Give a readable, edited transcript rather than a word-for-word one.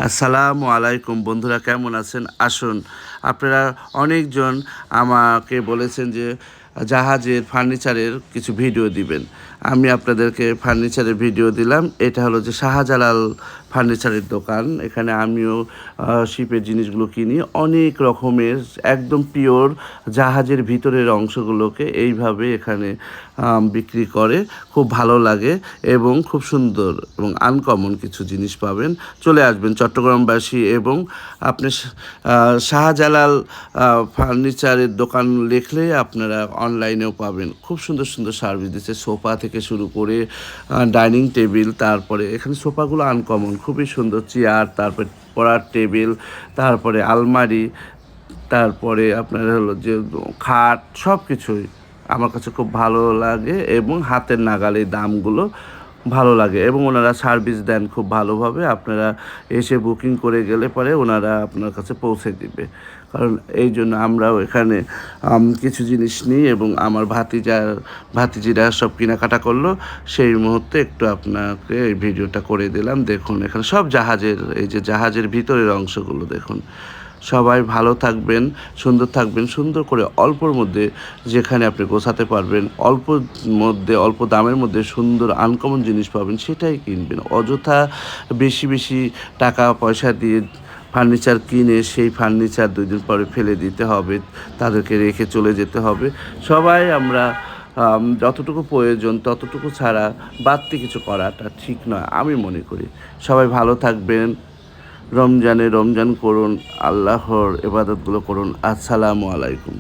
আসসালামু আলাইকুম বন্ধুরা, কেমন আছেন? আসুন, আপনারা অনেকজন আমাকে বলেছেন যে জাহাজের ফার্নিচারের কিছু ভিডিও দিবেন। আমি আপনাদেরকে ফার্নিচারের ভিডিও দিলাম। এটা হলো যে শাহজালাল ফার্নিচারের দোকান। এখানে আমিও শিপের জিনিসগুলো কিনি। অনেক রকমের একদম পিওর জাহাজের ভিতরের অংশগুলোকে এইভাবে এখানে বিক্রি করে। খুব ভালো লাগে এবং খুব সুন্দর এবং আনকমন কিছু জিনিস পাবেন। চলে আসবেন চট্টগ্রামবাসী, এবং আপনি শাহজালাল ফার্নিচারের দোকান লিখলে আপনারা অনলাইনেও পাবেন। খুব সুন্দর সুন্দর সার্ভিস দিচ্ছে, সোফা থেকে শুরু করে ডাইনিং টেবিল, তারপরে এখানে সোফাগুলো আনকমন, খুবই সুন্দর চেয়ার, তারপরে পড়ার টেবিল, তারপরে আলমারি, তারপরে আপনার হলো যে খাট, সব কিছুই আমার কাছে খুব ভালো লাগে এবং হাতের নাগালে দামগুলো ভালো লাগে, এবং ওনারা সার্ভিস দেন খুব ভালোভাবে। আপনারা এসে বুকিং করে গেলে পরে ওনারা আপনার কাছে পৌঁছে দিবে। কারণ এই জন্য আমরাও এখানে কিছু জিনিস নিই, এবং আমার ভাতিজিরা সব কেনাকাটা করলো, সেই মুহূর্তে একটু আপনাকে এই ভিডিওটা করে দিলাম। দেখুন এখানে সব জাহাজের, এই যে জাহাজের ভিতরের অংশগুলো দেখুন। সবাই ভালো থাকবেন, সুন্দর থাকবেন, সুন্দর করে অল্পর মধ্যে যেখানে আপনি গোছাতে পারবেন, অল্প দামের মধ্যে সুন্দর আনকমন জিনিস পাবেন, সেটাই কিনবেন। অযথা বেশি বেশি টাকা পয়সা দিয়ে ফার্নিচার কিনে সেই ফার্নিচার 2 দিন পরে ফেলে দিতে হবে, তাদেরকে রেখে চলে যেতে হবে। সবাই আমরা যতটুকু প্রয়োজন ততটুকু ছাড়া বাড়তি কিছু করাটা ঠিক নয় আমি মনে করি। সবাই ভালো থাকবেন। রমজান করুন, আল্লাহর ইবাদতগুলো করুন। আসসালামু আলাইকুম।